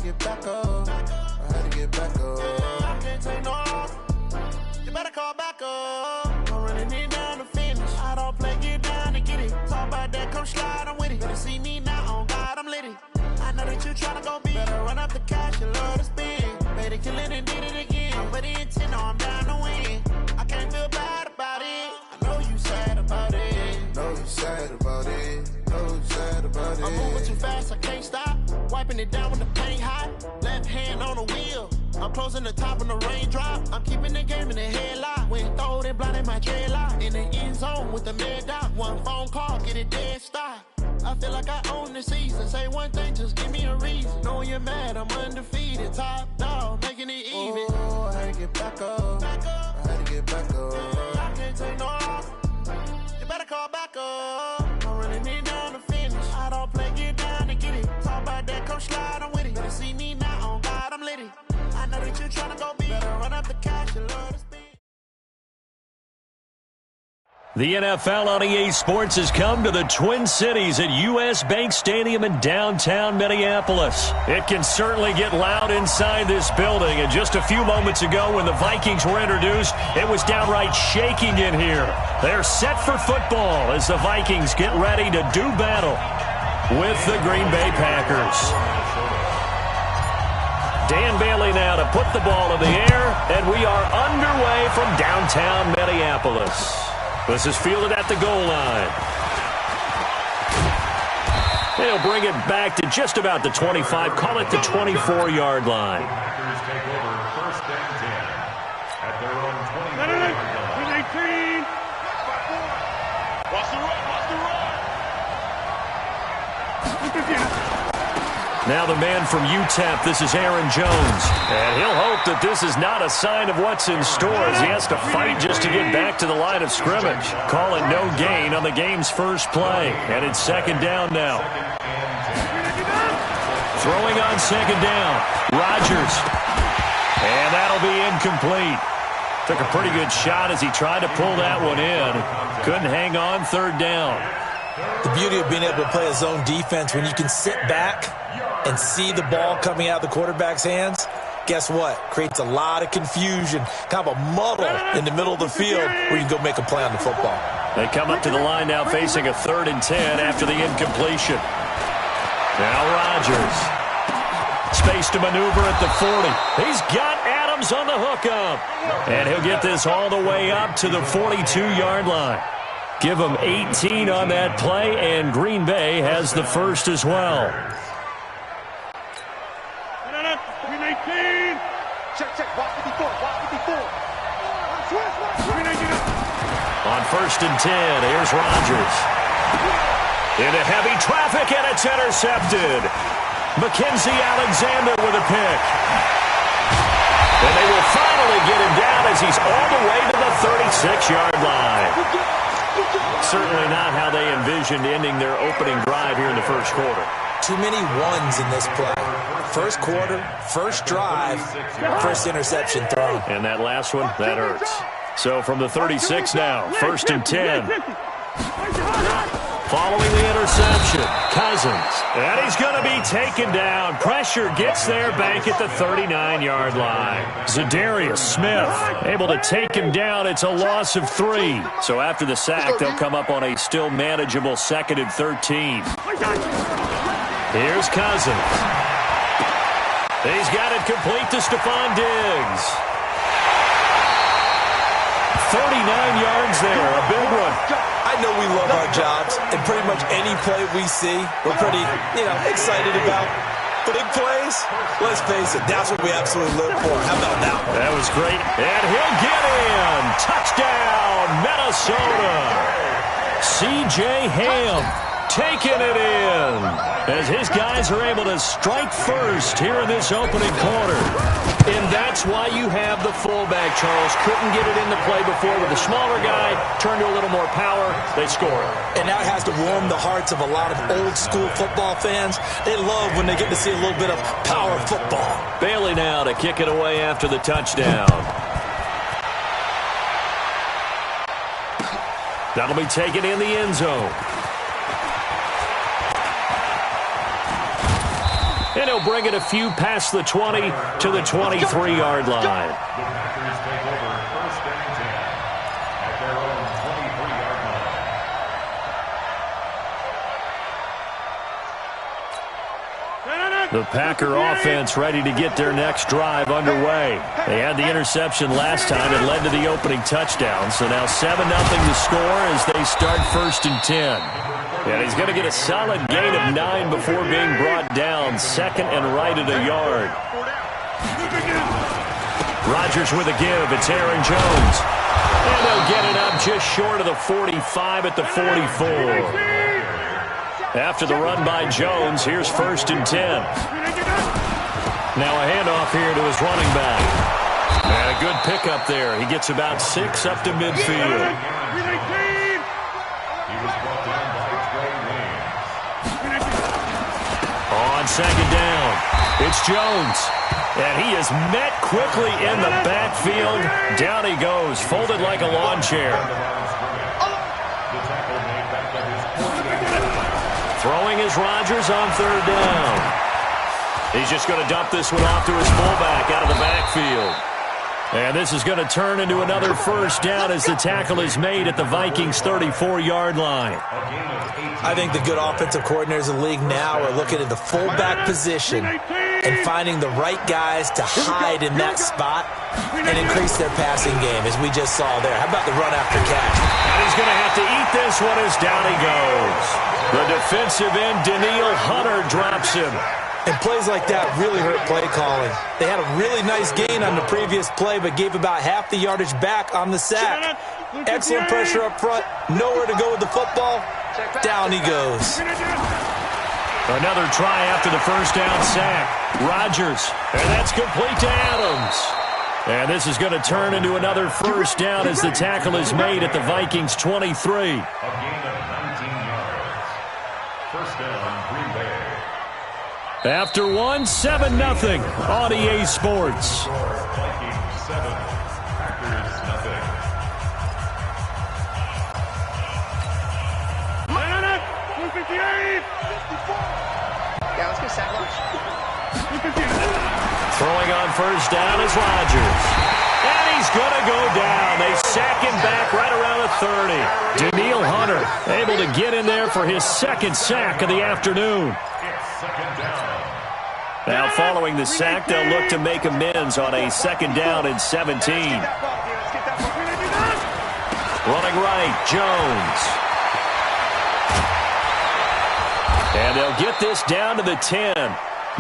get back up. I had to get back up. I can't take no loss. You better call back up. I'm running it down to finish. I don't play, get down to get it. Talk about that, come slide, I'm with it. Better see me now, on God, I'm litty. I know that you tryna go big. Better run up the cash, you love to spend. Made it, kill it, and did it again. But the intent, no, I'm down to win. I can't feel bad about it. I know you sad about it. Know you sad about it. Know you sad about it. I'm moving too fast, I can't stop. Wiping it down with the paint hot. Left hand on the wheel. I'm closing the top when the raindrop. I'm keeping the game in the headlock. When throwed and blinded my dreadlock. In the end zone with the mad dot. One phone call, get it dead stop. I feel like I own the season. Say one thing, just give me a reason. Knowing you're mad, I'm undefeated. Top dog, making it even. Oh, I had to get back up. I had to get back up. I can't take no loss. You better call back up. I'm running it down to finish. I don't play, get down to get it. Talk about that, come slide, I'm with it. Better see me now, on God, I'm litty. I know that you're trying to go big. Better run up the cash, you love to spend. The NFL on EA Sports has come to the Twin Cities at U.S. Bank Stadium in downtown Minneapolis. It can certainly get loud inside this building, and just a few moments ago when the Vikings were introduced, it was downright shaking in here. They're set for football as the Vikings get ready to do battle with the Green Bay Packers. Dan Bailey now to put the ball in the air, and we are underway from downtown Minneapolis. This is fielded at the goal line. They'll bring it back to just about the 25, call it the 24-yard line. Packers take over first and 10 at their own 20-yard line. 18. Watch the run, watch the run. Now the man from UTEP, this is Aaron Jones. And he'll hope that this is not a sign of what's in store as he has to fight just to get back to the line of scrimmage. Call it no gain on the game's first play. And it's second down now. Throwing on second down. Rodgers. And that'll be incomplete. Took a pretty good shot as he tried to pull that one in. Couldn't hang on third down. The beauty of being able to play a zone defense when you can sit back and see the ball coming out of the quarterback's hands, guess what? Creates a lot of confusion, kind of a muddle in the middle of the field where you can go make a play on the football. They come up to the line now facing a 3rd and 10 after the incompletion. Now Rodgers. Space to maneuver at the 40. He's got Adams on the hookup. And he'll get this all the way up to the 42-yard line. Give him 18 on that play, and Green Bay has the first as well. On 1st and 10, here's Rodgers. Into heavy traffic, and it's intercepted. Mackenzie Alexander with a pick. And they will finally get him down as he's all the way to the 36-yard line. Certainly not how they envisioned ending their opening drive here in the first quarter. Too many ones in this play. First quarter, first drive, first interception thrown. And that last one, that hurts. So from the 36 now, 1st and 10. Following the interception, Cousins. And he's going to be taken down. Pressure gets there back at the 39-yard line. Za'Darius Smith able to take him down. It's a loss of 3. So after the sack, they'll come up on a still manageable 2nd and 13. Here's Cousins. He's got it complete to Stephon Diggs. 39 yards there, a big one. I know we love our jobs, and pretty much any play we see, we're pretty, excited about. Big plays, let's face it, that's what we absolutely live for. How about that one? That was great, and he'll get in. Touchdown, Minnesota. C.J. Ham taking it in as his guys are able to strike first here in this opening quarter. And that's why you have the fullback, Charles. Couldn't get it into play before with the smaller guy. Turned to a little more power. They score. And that has to warm the hearts of a lot of old-school football fans. They love when they get to see a little bit of power football. Bailey now to kick it away after the touchdown. That'll be taken in the end zone. And And he'll bring it a few past the 20 to the 23-yard line. The Packers take over first and 10 at their own 23-yard line. The Packer offense ready to get their next drive underway. They had the interception last time. It led to the opening touchdown. So now 7-0 to score as they start first and 10. And he's going to get a solid gain of 9 before being brought down. Second and right at a yard. Rodgers with a give. It's Aaron Jones. And they'll get it up just short of the 45 at the 44. After the run by Jones, here's first and 10. Now a handoff here to his running back. And a good pickup there. He gets about 6 up to midfield. On second down, it's Jones. And he is met quickly in the backfield. Down he goes, folded like a lawn chair. Throwing is Rodgers on third down. He's just going to dump this one off to his fullback out of the backfield. And this is going to turn into another first down as the tackle is made at the Vikings' 34-yard line. I think the good offensive coordinators in the league now are looking at the fullback position and finding the right guys to hide in that spot and increase their passing game, as we just saw there. How about the run after catch? And he's going to have to eat this one as down he goes. The defensive end, Danielle Hunter, drops him. And plays like that really hurt play calling. They had a really nice gain on the previous play, but gave about half the yardage back on the sack. Excellent pressure up front. Nowhere to go with the football. Down he goes. Another try after the first down sack. Rodgers, and that's complete to Adams. And this is going to turn into another first down as the tackle is made at the Vikings' 23. A gain of 19 yards. First down, Green Bay. After 7-0 on EA Sports. Vikings 7, Packers nothing. Yeah, let's go sack lunch. Throwing on first down is Rodgers. And he's going to go down. They sack him back right around the 30. Danielle Hunter able to get in there for his second sack of the afternoon. Second down. Now following the sack, they'll look to make amends on a second down and 17. Running right, Jones. And they'll get this down to the 10.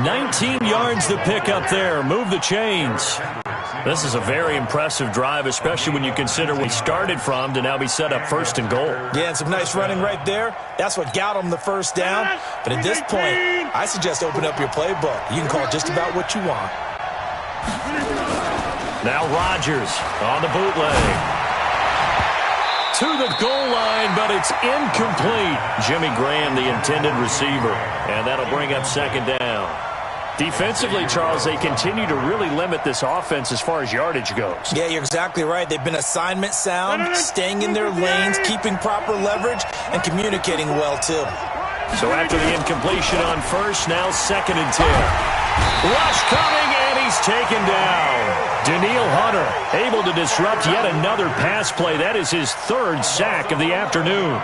19 yards to pick up there. Move the chains. This is a very impressive drive, especially when you consider where we started from to now be set up first and goal. Yeah, and some nice running right there. That's what got them the first down. But at this point, I suggest open up your playbook. You can call just about what you want. Now Rodgers on the bootleg. To the goal line, but it's incomplete. Jimmy Graham, the intended receiver. And that'll bring up second down. Defensively, Charles, they continue to really limit this offense as far as yardage goes. Yeah, you're exactly right. They've been assignment sound, staying in their lanes, keeping proper leverage, and communicating well, too. So after the incompletion on first, now second and 10. Rush coming, and he's taken down. Danielle Hunter able to disrupt yet another pass play. That is his third sack of the afternoon.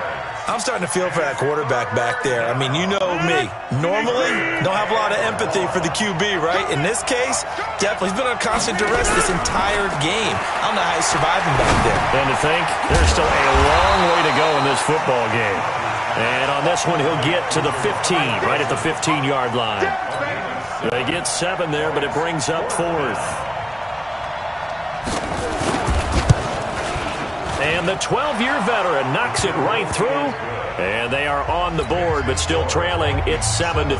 I'm starting to feel for that quarterback back there. I mean, you know me. Normally, don't have a lot of empathy for the QB, right? In this case, definitely. He's been under constant duress this entire game. I don't know how he's surviving back there. And to think, there's still a long way to go in this football game. And on this one, he'll get to the 15, right at the 15-yard line. They get 7 there, but it brings up fourth. And the 12-year veteran knocks it right through. And they are on the board, but still trailing. It's 7-3.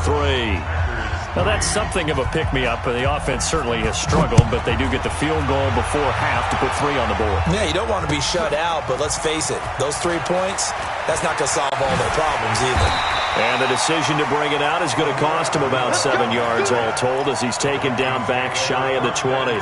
Now, that's something of a pick-me-up. The offense certainly has struggled, but they do get the field goal before half to put 3 on the board. Yeah, you don't want to be shut out, but let's face it. Those 3 points, that's not going to solve all their problems either. And the decision to bring it out is going to cost him about 7 yards all told as he's taken down back shy of the 20.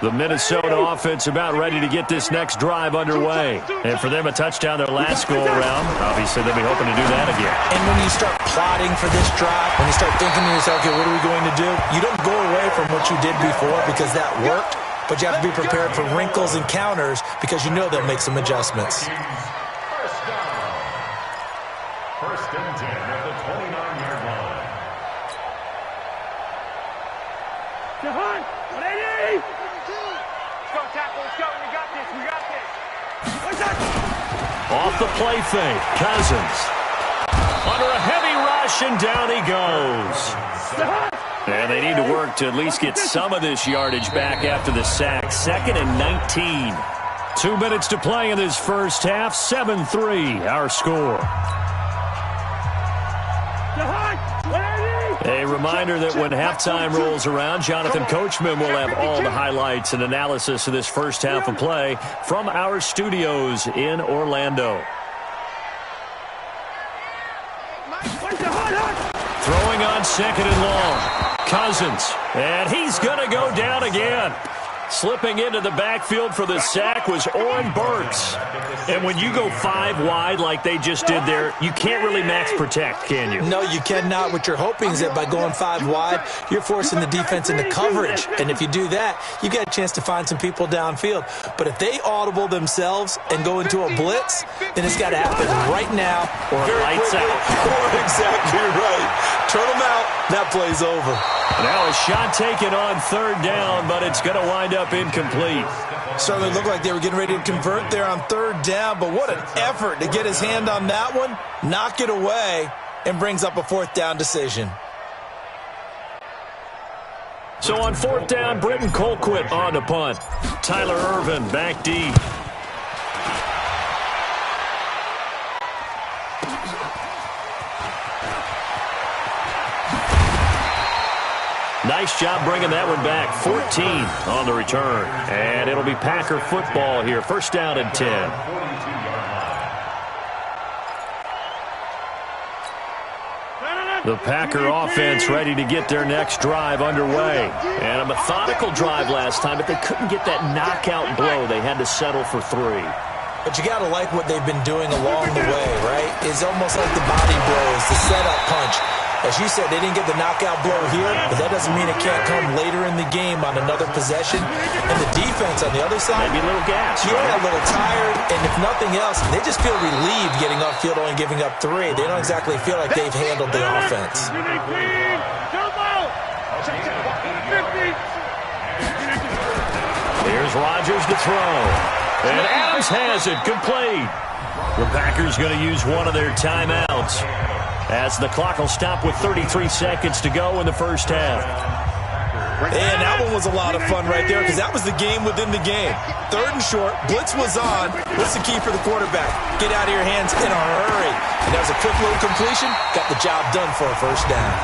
The Minnesota offense about ready to get this next drive underway. And for them, a touchdown their last go-around. Obviously, they'll be hoping to do that again. And when you start plotting for this drive, when you start thinking to yourself, okay, what are we going to do? You don't go away from what you did before because that worked, but you have to be prepared for wrinkles and counters because you know they'll make some adjustments. First and 10 at the 29-yard line. Jahan, 180! Go, tackle, let's go. We got this. We got this. Off the play fake, Cousins. Under a heavy rush, and down he goes. And they need to work to at least get some of this yardage back after the sack. 2nd and 19. 2 minutes to play in this first half. 7-3, our score. A reminder that when halftime rolls around, Jonathan Coachman will have all the highlights and analysis of this first half of play from our studios in Orlando. Throwing on 2nd and long. Cousins, and he's going to go down again. Slipping into the backfield for the sack was Oren Burks. And when you go 5 wide like they just did there, you can't really max protect, can you? No, you cannot. What you're hoping is that by going 5 wide, you're forcing the defense into coverage. And if you do that, you get a chance to find some people downfield. But if they audible themselves and go into a blitz, then it's got to happen right now. Or lights out. Or exactly right. Turn them out. That play's over. Now a shot taken on 3rd down, but it's going to wind up incomplete. Certainly looked like they were getting ready to convert there on 3rd down, but what an effort to get his hand on that one, knock it away, and brings up a 4th down decision. So on 4th down, Britton Colquitt on to punt. Tyler Ervin back deep. Nice job bringing that one back. 14 on the return. And it'll be Packer football here. 1st down and 10. The Packer offense ready to get their next drive underway. And a methodical drive last time, but they couldn't get that knockout blow. They had to settle for 3. But you got to like what they've been doing along the way, right? It's almost like the body blows, the setup punch. As you said, they didn't get the knockout blow here, but that doesn't mean it can't come later in the game on another possession. And the defense on the other side, maybe a little gas. Yeah, right? A little tired. And if nothing else, they just feel relieved getting off field, only giving up 3. They don't exactly feel like they've handled the offense. Here's Rodgers to throw. And Adams has it complete. The Packers going to use one of their timeouts, as the clock will stop with 33 seconds to go in the first half. And that one was a lot of fun right there because that was the game within the game. 3rd and short, blitz was on. What's the key for the quarterback? Get out of your hands in a hurry. And that was a quick little completion. Got the job done for a 1st down.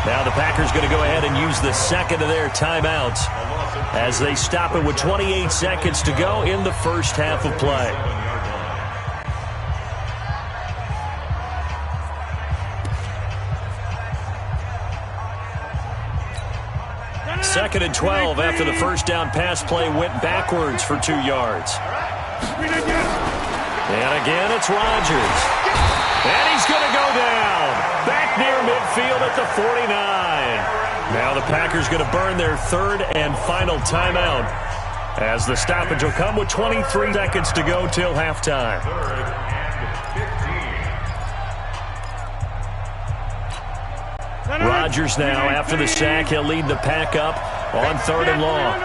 Now the Packers going to go ahead and use the 2nd of their timeouts as they stop it with 28 seconds to go in the first half of play. 2nd and 12 after the 1st down pass play went backwards for 2 yards. And again, it's Rodgers. And he's going to go down. Back near midfield at the 49. Now the Packers going to burn their 3rd and final timeout, as the stoppage will come with 23 seconds to go till halftime. 3rd and 15. Rodgers now, after the sack, he'll lead the pack up on 3rd and long.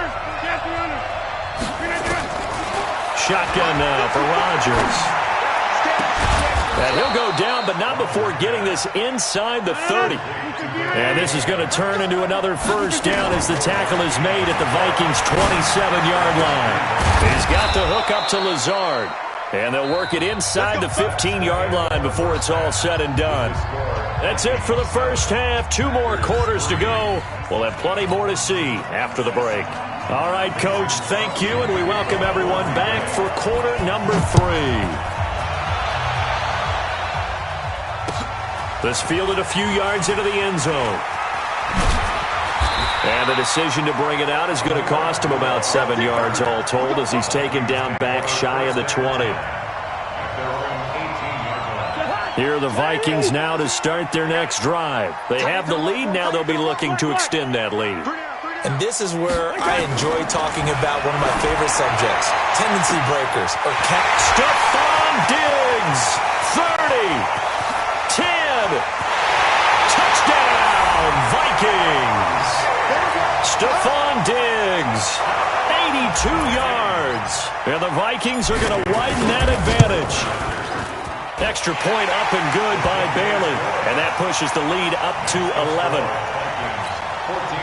Shotgun now for Rodgers. And he'll go down, but not before getting this inside the 30. And this is going to turn into another 1st down as the tackle is made at the Vikings' 27-yard line. He's got the hook up to Lazard. And they'll work it inside the 15-yard line before it's all said and done. That's it for the first half. 2 more quarters to go. We'll have plenty more to see after the break. All right, Coach, thank you, and we welcome everyone back for quarter number 3. This fielded a few yards into the end zone. And the decision to bring it out is going to cost him about 7 yards all told as he's taken down back shy of the 20. Here are the Vikings now to start their next drive. They have the lead. Now they'll be looking to extend that lead. And this is where I enjoy talking about one of my favorite subjects, tendency breakers. Or Stephon Diggs, 30, 10, touchdown, Vikings. Stephon Diggs, 82 yards. And the Vikings are going to widen that advantage. Extra point up and good by Bailey. And that pushes the lead up to 11. 14.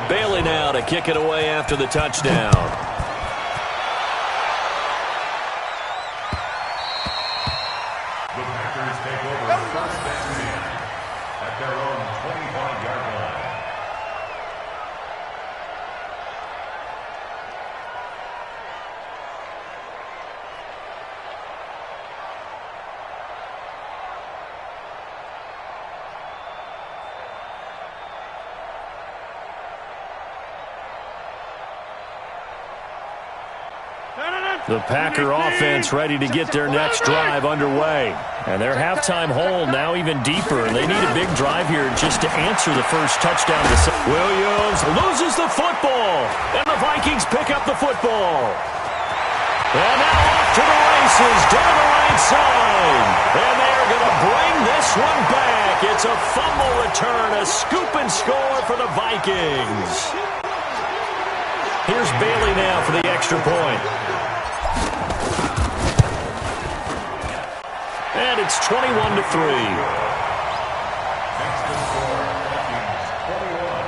Bailey now to kick it away after the touchdown. The Packers take over first and 10 at their own 25-yard line. The Packer offense ready to get their next drive underway. And their halftime hole now even deeper. And they need a big drive here just to answer the first touchdown. Williams loses the football. And the Vikings pick up the football. And now off to the races down the right side. And they're going to bring this one back. It's a fumble return, a scoop and score for the Vikings. Here's Bailey now for the extra point. And it's 21-3. Next to score, Vikings 21,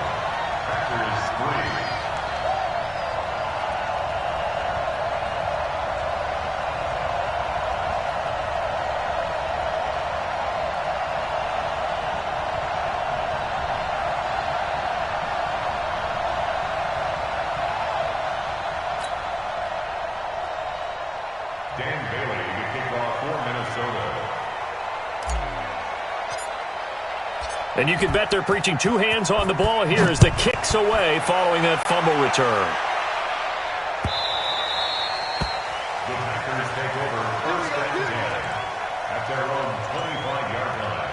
Packers 3. Dan Bailey to kick off for Minnesota. And you can bet they're preaching two hands on the ball here as the kick's away following that fumble return. The Packers take over first and 10 at their own 25-yard line.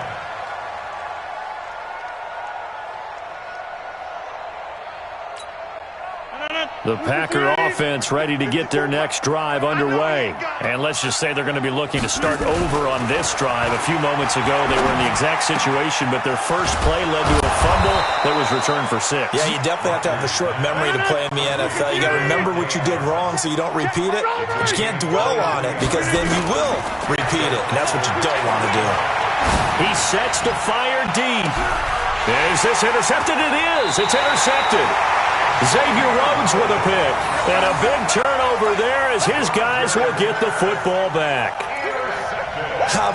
The Packer offense ready to get their next drive underway. And let's just say they're going to be looking to start over on this drive. A few moments ago, they were in the exact situation, but their first play led to a fumble that was returned for 6. Yeah, you definitely have to have a short memory to play in the NFL. You got to remember what you did wrong so you don't repeat it. But you can't dwell on it because then you will repeat it, and that's what you don't want to do. He sets to fire deep. Is this intercepted? It is. It's intercepted. Xavier Rhodes with a pick. And a big turnover there as his guys will get the football back.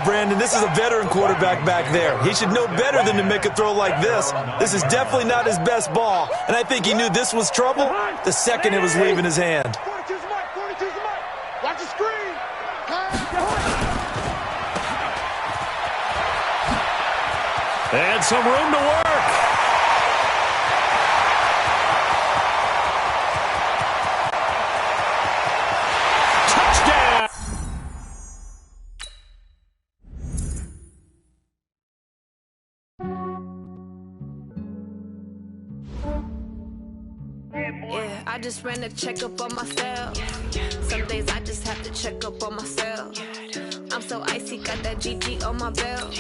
Brandon, this is a veteran quarterback back there. He should know better than to make a throw like this. This is definitely not his best ball. And I think he knew this was trouble the second it was leaving his hand. 42's the mic. 42's the mic. Watch the screen. And some room to work. Touchdown. Yeah, I just ran a checkup on myself. Some days I just have to check up on myself. I'm so icy, got that GG on my belt.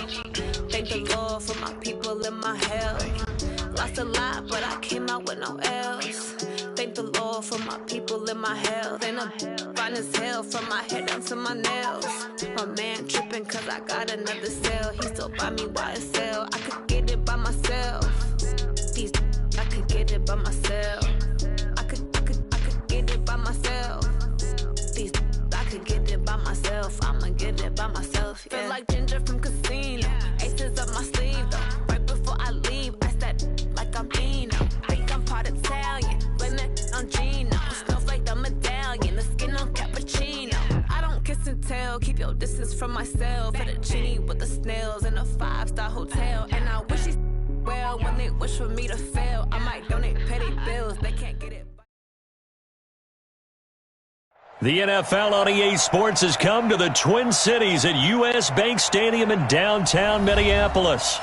Thank the Lord for my people and my health. Lost a lot, but I came out with no L's. Thank the Lord for my people and my health. And I'm fine as hell from my head down to my nails. My man tripping cause I got another cell. He still buy me YSL. I could get it by myself. These I could get it by myself. I could get it by myself. These I could get it by myself. I'ma get it by myself. Yeah. Feel like Ginger from Casino. Aces up my sleeve though. Right before I leave, I said like I'm Dino. Think I'm part Italian. Blame it on Gino. Snowflake the medallion. The skin on cappuccino. I don't kiss and tell. Keep your distance from myself. Fettuccine with the snails and a 5-star hotel. And I wish she well when they wish for me to fail. I might donate, pay their bills, they can't get it. The NFL on EA Sports has come to the Twin Cities at US Bank Stadium in downtown Minneapolis.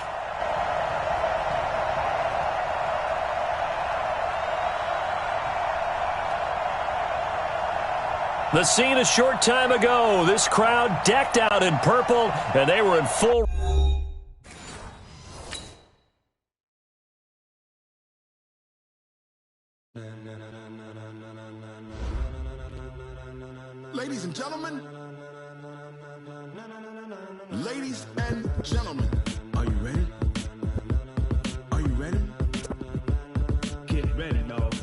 The scene a short time ago, this crowd decked out in purple, and they were in full... Ladies and gentlemen, ladies and gentlemen, are you ready? Are you ready? Get ready, dog.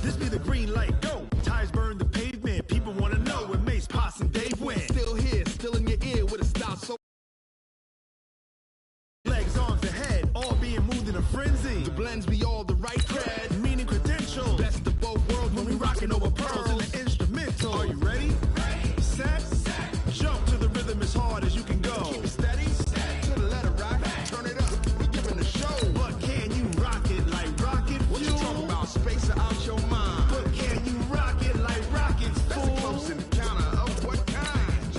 This be the green light, go. Tires burn the pavement. People want to know where Mace, Potts, and Dave went. Still here, still in your ear with a style so. Legs, arms, and head, all being moved in a frenzy. The blends be all the right cred, meaning credentials. Best of both worlds when we rocking over pearls in the instrumental. Are you ready? Set, jump to the rhythm as hard as you can go. Keep it steady, to the letter rock. Turn it up, we giving the show. But can you rock it like rocket fuel? What you talking about? Space out your mind. But can you rock it like rockets, fool? That's a close encounter of what kind?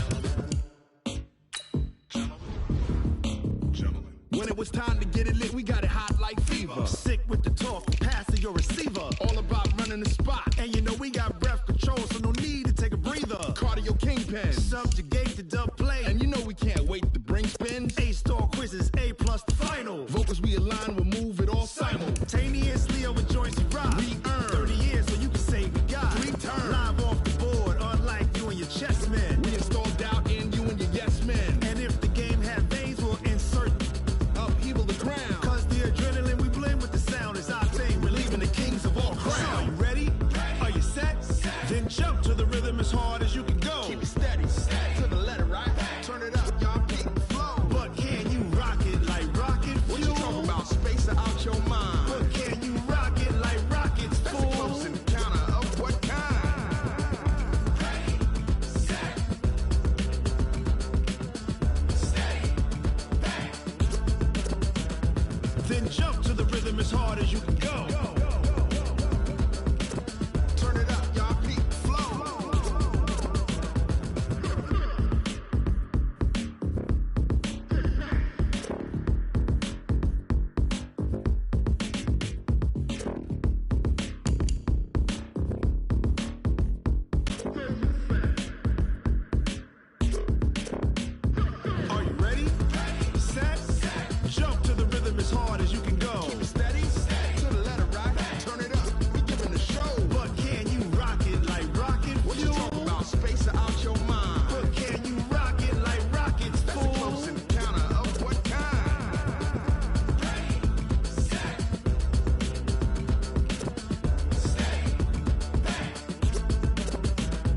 Gentlemen. When it was time to get it lit, we got it hot like fever. Sick with the talk, pass to your receiver. All about running the spot. And you know we got breath control, so no need to take a breather. Cardio kingpin, subjugate the dub play. And you know we can't wait to bring spins. A-star quizzes, A+ the final. Vocals we align, we'll move it all simultaneously over joints we rock. We earn 30 years, so you can say we got 3 turns. Live off the board, unlike you and your chess men. We install doubt in you and your yes men. And if the game had veins, we'll insert upheaval the ground. Cause the adrenaline we blend with the sound is our thing. We're leaving the kings of all crowns. So are you ready? Are you set? Then jump to the rhythm as hard as you can go. Keep it steady, to the letter right. Turn it up, y'all keep the flow. But can you rock it like rocket fuel? What you talking about? Space out your mind. But can you rock it like rockets, fool? That's a close encounter of what kind? Then jump to the rhythm as hard as you can go. Turn it up, y'all peak flow. Are you ready? Set, jump to the rhythm as hard as you can go. Keep it steady, to the letter right. Turn it up, we giving the show. But can you rock it like rocket fuel? What you talking about? Space out your mind. But can you rock it like rockets, fool? That's a close encounter of what kind?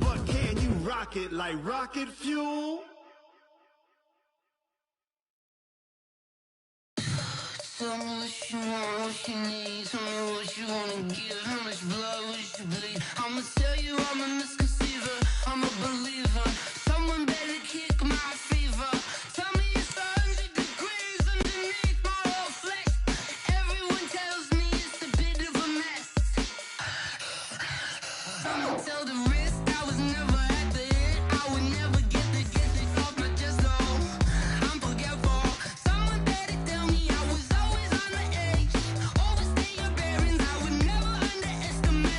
But can you rock it like rocket fuel? Tell me what you want, what you need. Tell me what you wanna give. How much blood would you bleed? I'ma tell you I'm a misconceiver. I'm a believer. Someone better kick my fever. Tell me it's 100 degrees underneath my whole flesh. Everyone tells me it's a bit of a mess. I'ma tell the risk I was never at the end. I would never get it off my chest. Oh, I'm forgetful. Someone better tell me I was always on the edge. Overstay your bearings, I would never underestimate.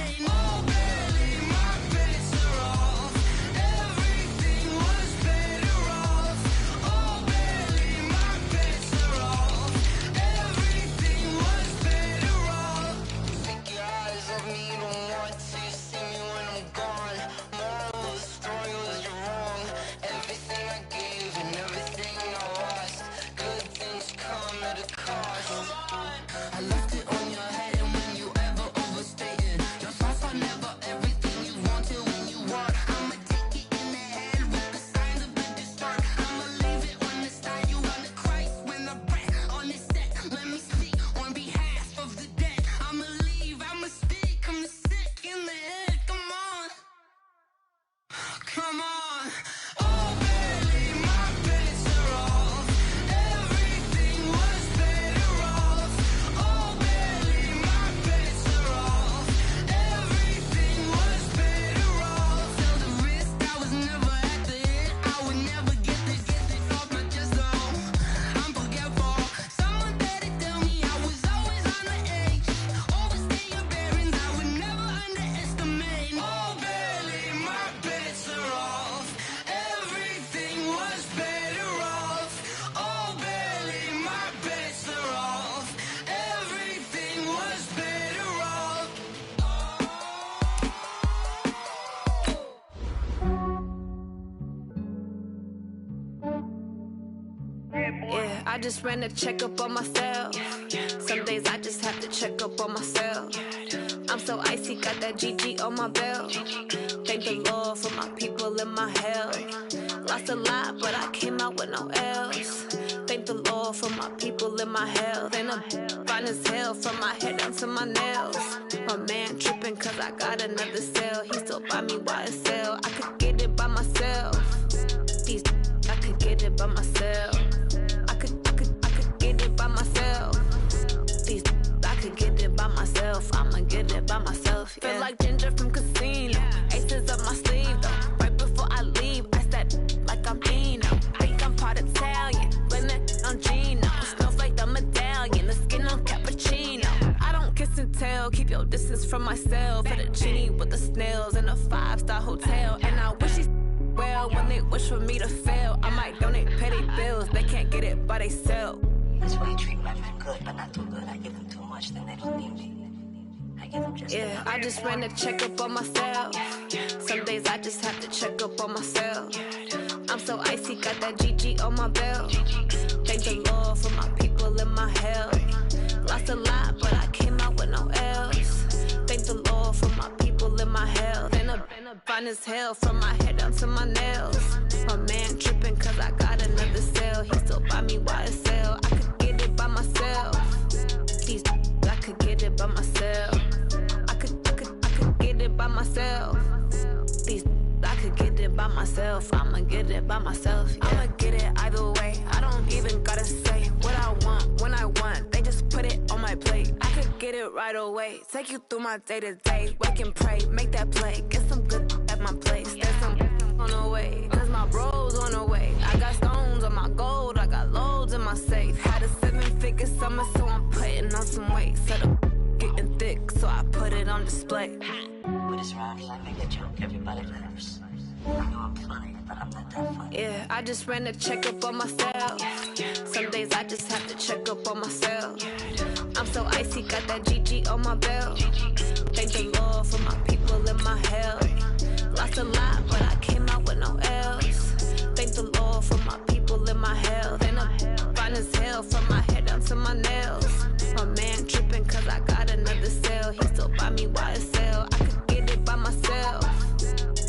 I just ran a checkup on myself. Some days I just have to check up on myself. I'm so icy, got that GG on my belt. Thank the Lord for my people in my health. Lost a lot, but I came out with no else. Thank the Lord for my people in my health. And I'm fine as hell from my head down to my nails. My man tripping cause I got another cell. He still buy me YSL. I could get it by myself. These I could get it by myself. I could get it by myself. These I could get it by myself. I'ma get it by myself. Yeah. Feel like Ginger from Casino. Aces up my sleeve though. Right before I leave, I said like I'm Dino. Think I'm part Italian. Blame it on Gino. Smells like the medallion. The skin on cappuccino. I don't kiss and tell. Keep your distance from myself. Fettuccine with the snails in a 5-star hotel. And I wish he's well when they wish for me to fail. I might donate petty bills. They can't get it by themselves. That's why you treat my men good, but not too good. I give them too much, then they don't need me. I give them just enough. I just ran a checkup on myself. Some days I just have to check up on myself. I'm so icy, got that GG on my belt. Thank the Lord for my people in my health. Lost a lot, but I came out with no else. Thank the Lord for my people in my health. And I'm fine as hell from my head down to my nails. My man tripping cause I got another cell. He still buy me YSL. I could get it by myself. These I could get it by myself. I could get it by myself. These I could get it by myself. I'ma get it by myself. Yeah. I'ma get it either way. I don't even gotta say what I want when I want. They just put it on my plate. I could get it right away. Take you through my day to day. Wake and pray, make that play. Get some good at my place. There's some on the way. Cause my bros on the way. I got stones on my gold. I got loads in my safe. Had a 7-figure summer, so I'm putting on some weight. Set up getting thick, so I put it on display. With this round, I make a joke, everybody laughs. I know I'm funny, but I'm not that funny. Yeah, I just ran a checkup on myself. Some days I just have to check up on myself. I'm so icy, got that GG on my belt. Thank the Lord for my people in my health. Lost a lot, but I came out with no else. Thank the Lord for my people in my health. And I'm fine as hell from my head down to my nails. My man tripping cause I got another cell. He still buy me YSL. I could get it by myself.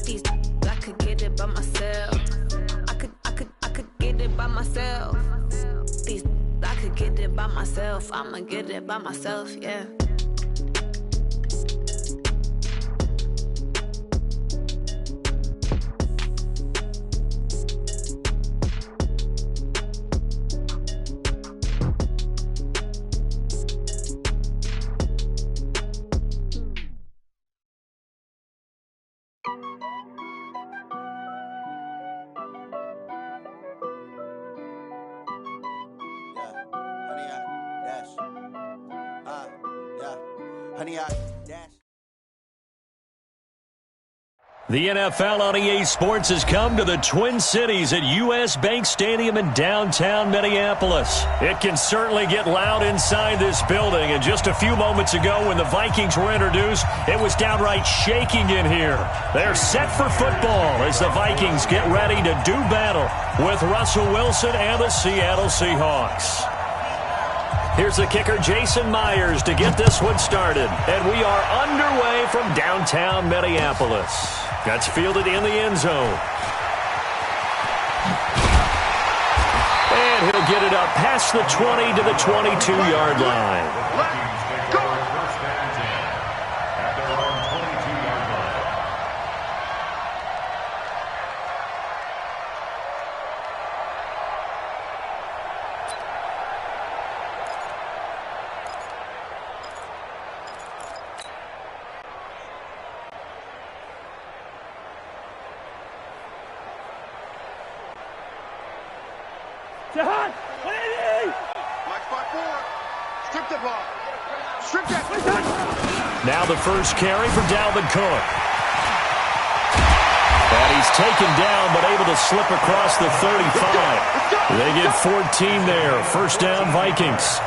These I could get it by myself. I could get it by myself. These I could get it by myself. I'ma get it by myself, yeah. The NFL on EA Sports has come to the Twin Cities at US Bank Stadium in downtown Minneapolis. It can certainly get loud inside this building, and just a few moments ago when the Vikings were introduced, it was downright shaking in here. They're set for football as the Vikings get ready to do battle with Russell Wilson and the Seattle Seahawks. Here's the kicker, Jason Myers, to get this one started. And we are underway from downtown Minneapolis. That's fielded in the end zone. And he'll get it up past the 20 to the 22-yard line. Now the first carry for Dalvin Cook. And he's taken down, but able to slip across the 35. They get 14 there. First down, Vikings.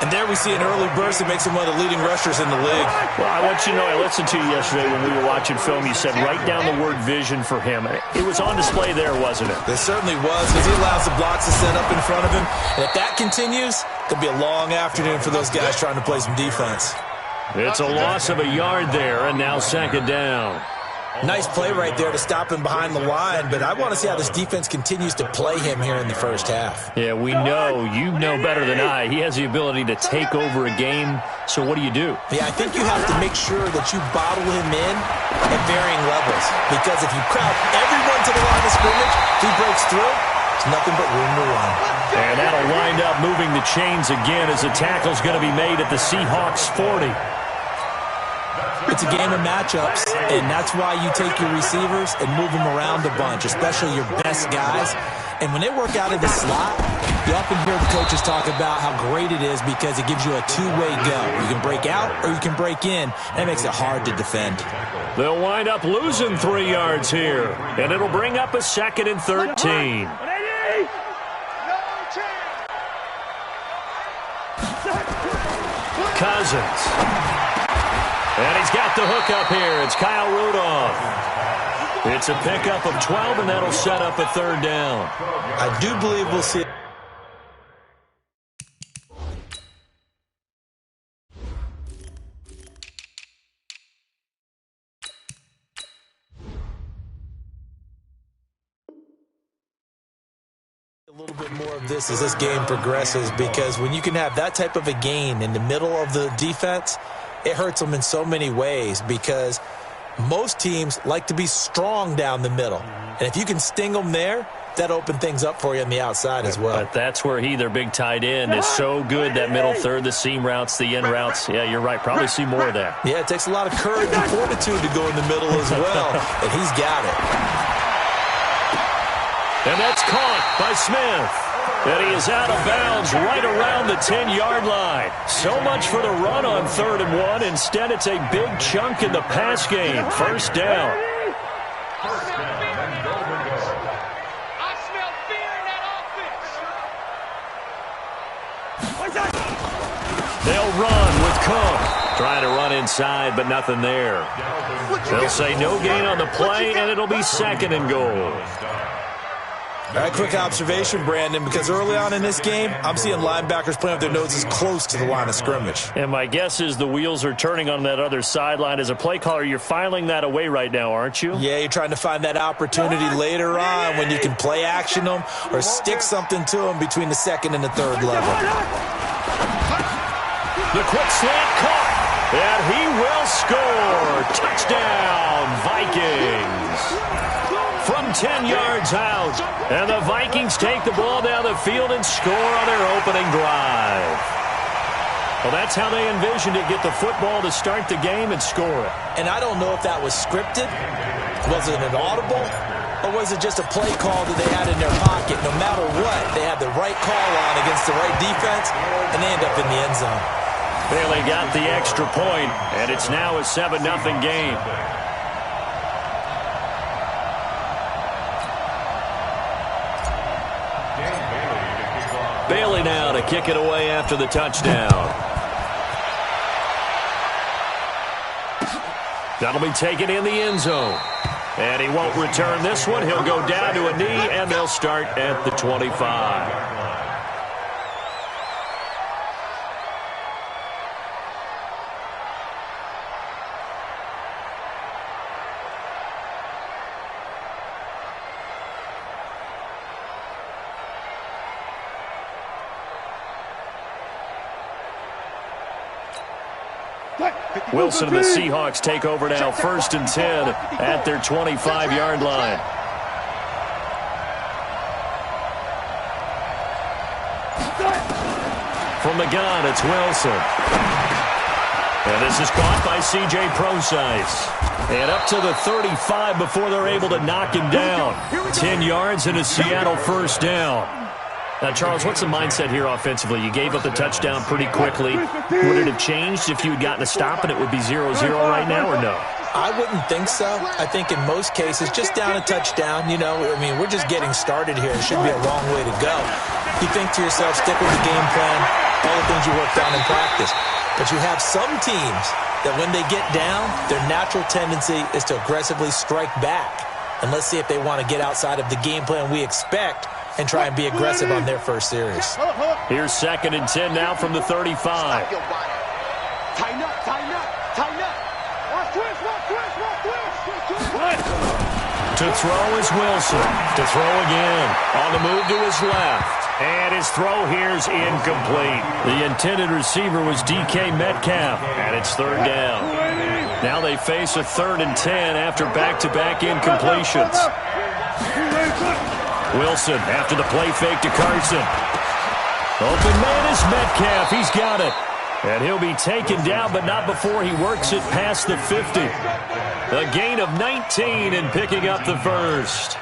And there we see an early burst that makes him one of the leading rushers in the league. Well, I want you to know, I listened to you yesterday when we were watching film. You said write down the word vision for him. It was on display there, wasn't it? It certainly was, because he allows the blocks to set up in front of him. And if that continues, it'll be a long afternoon for those guys trying to play some defense. It's a loss of a yard there, and now second down. Nice play right there to stop him behind the line, but I want to see how this defense continues to play him here in the first half. Yeah, we know. You know better than I. He has the ability to take over a game, so what do you do? Yeah, I think you have to make sure that you bottle him in at varying levels, because if you crowd everyone to the line of scrimmage, if he breaks through, there's nothing but room to run. And that'll wind up moving the chains again as the tackle's going to be made at the Seahawks 40. It's a game of matchups, and that's why you take your receivers and move them around a bunch, especially your best guys. And when they work out of the slot, you often hear the coaches talk about how great it is because it gives you a two-way go. You can break out or you can break in, and it makes it hard to defend. They'll wind up losing 3 yards here, and it'll bring up a 2nd and 13. Cousins. And he's got the hook up here. It's Kyle Rudolph. It's a pickup of 12, and that'll set up a 3rd down. I do believe we'll see. A little bit more of this as this game progresses, because when you can have that type of a gain in the middle of the defense, it hurts them in so many ways, because most teams like to be strong down the middle. And if you can sting them there, that opens things up for you on the outside as well. But that's where their big tight end, is so good, that middle third, the seam routes, the in routes. Yeah, you're right. Probably see more of that. Yeah, it takes a lot of courage and fortitude to go in the middle as well, and he's got it. And that's caught by Smith. And he is out of bounds right around the 10-yard line. So much for the run on 3rd and 1. Instead, it's a big chunk in the pass game. 1st down. I smell fear in that offense. They'll run with Cook. Trying to run inside, but nothing there. They'll say no gain on the play, and it'll be 2nd and goal. All right, quick observation, Brandon, because early on in this game, I'm seeing linebackers playing with their noses close to the line of scrimmage. And my guess is the wheels are turning on that other sideline. As a play caller, you're filing that away right now, aren't you? Yeah, you're trying to find that opportunity later on when you can play action them or stick something to them between the 2nd and the 3rd level. The quick slant caught, and he will score. Touchdown, Vikings. From 10 yards out, and the Vikings take the ball down the field and score on their opening drive. Well, that's how they envisioned it, get the football to start the game and score it. And I don't know if that was scripted. Was it an audible? Or was it just a play call that they had in their pocket? No matter what, they had the right call on against the right defense, and they end up in the end zone. Bailey got the extra point, and it's now a 7-0 game. Bailey now to kick it away after the touchdown. That'll be taken in the end zone. And he won't return this one. He'll go down to a knee, and they'll start at the 25. Wilson and the Seahawks take over now, 1st and 10 at their 25-yard line. From the gun, it's Wilson. And this is caught by C.J. Prosise. And up to the 35 before they're able to knock him down. 10 yards and a Seattle 1st down. Now, Charles, what's the mindset here offensively? You gave up the touchdown pretty quickly. Would it have changed if you had gotten a stop and it would be 0-0 right now, or no? I wouldn't think so. I think in most cases, just down a touchdown, you know, I mean, we're just getting started here. It should be a long way to go. You think to yourself, stick with the game plan, all the things you worked on in practice. But you have some teams that when they get down, their natural tendency is to aggressively strike back. And let's see if they want to get outside of the game plan we expect and try and be aggressive on their first series. Here's 2nd and 10 now from the 35. Tighten up, tighten up, tighten up. Watch twist, watch twist, watch twist. To throw is Wilson. To throw again. On the move to his left. And his throw here's incomplete. The intended receiver was DK Metcalf, and it's 3rd down. Now they face a 3rd and 10 after back-to-back incompletions. Wilson after the play fake to Carson. Open man is Metcalf. He's got it. And he'll be taken down, but not before he works it past the 50. A gain of 19 and picking up the first.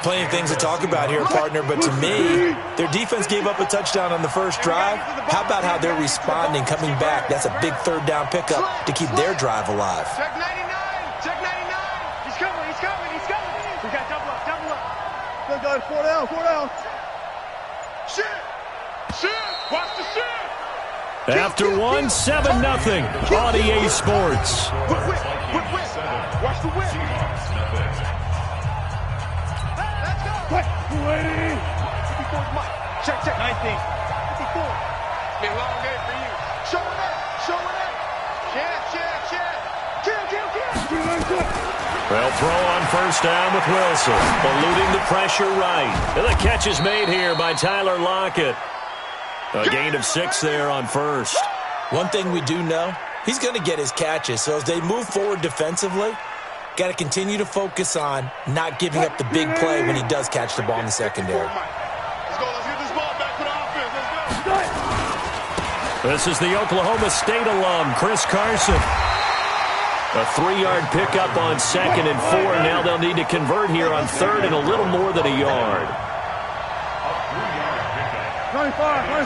Plenty of things to talk about here, partner, but to me, their defense gave up a touchdown on the first drive. How about how they're responding, coming back? That's a big 3rd down pickup to keep their drive alive. Check 99, check 99. He's coming, he's coming, he's coming. We got double up, double up. Good guys, 4 down, 4 down. Shit, shit, watch the shit. After 1, 7-0 on EA Sports. Watch the whip. Check, check. 19. 54. Be a long day for you. Show it up. Show it up. Check. Kill. Well, throw on 1st down with Wilson. Eluding the pressure right. And the catch is made here by Tyler Lockett. A gain of 6 there on 1st. One thing we do know, he's going to get his catches. So as they move forward defensively, got to continue to focus on not giving up the big play when he does catch the ball in the secondary. Let's get this ball back for the offense. Let's go. This is the Oklahoma State alum, Chris Carson. A 3-yard pickup on 2nd and 4. Now they'll need to convert here on 3rd and a little more than a yard. 95.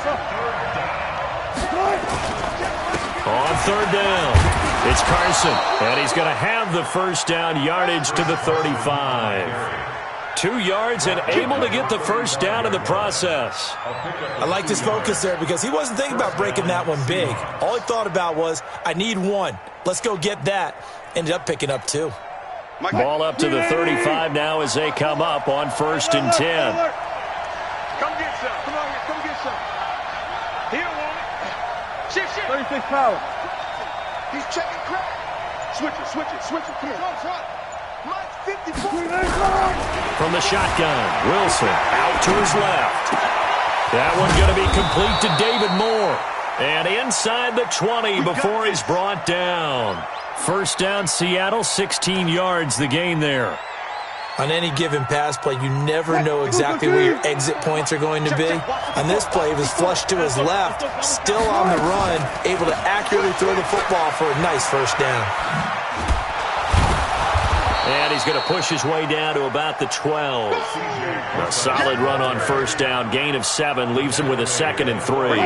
On 3rd down. It's Carson, and he's going to have the 1st down yardage to the 35. 2 yards and able to get the 1st down in the process. I liked his focus there because he wasn't thinking about breaking that one big. All he thought about was, I need 1. Let's go get that. Ended up picking up 2. Ball up to the 35 now as they come up on 1st and 10. Come get some. Come on, come get some. He don't want it. Shit. 36 power. He's checking crack. Switch it. Come on. Mike, 54. From the shotgun, Wilson out to his left. That one's going to be complete to David Moore. And inside the 20 before he's brought down. 1st down, Seattle, 16 yards the gain there. On any given pass play, you never know exactly where your exit points are going to be. On this play, he was flushed to his left, still on the run, able to accurately throw the football for a nice 1st down. And he's going to push his way down to about the 12. A solid run on 1st down, gain of 7, leaves him with a 2nd and 3.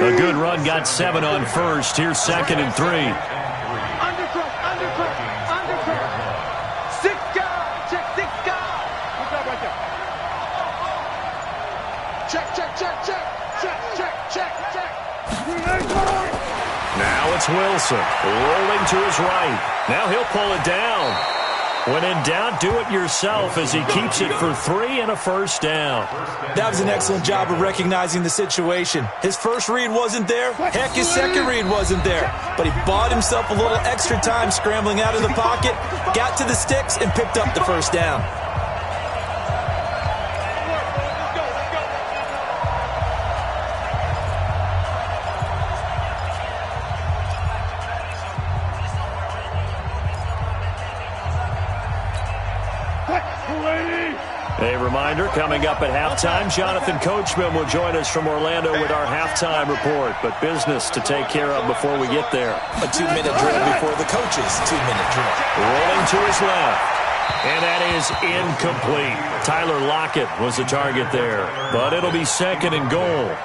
A good run, got 7 on 1st. Here's 2nd and 3. Now it's Wilson, rolling to his right. Now he'll pull it down. When in doubt, do it yourself as he keeps it for 3 and a 1st down. That was an excellent job of recognizing the situation. His first read wasn't there. Heck, his second read wasn't there. But he bought himself a little extra time scrambling out of the pocket, got to the sticks, and picked up the 1st down. A reminder, coming up at halftime, Jonathan Coachman will join us from Orlando with our halftime report. But business to take care of before we get there. A 2-minute drill before the coach's 2-minute drill. Rolling to his left. And that is incomplete. Tyler Lockett was the target there. But it'll be 2nd and goal.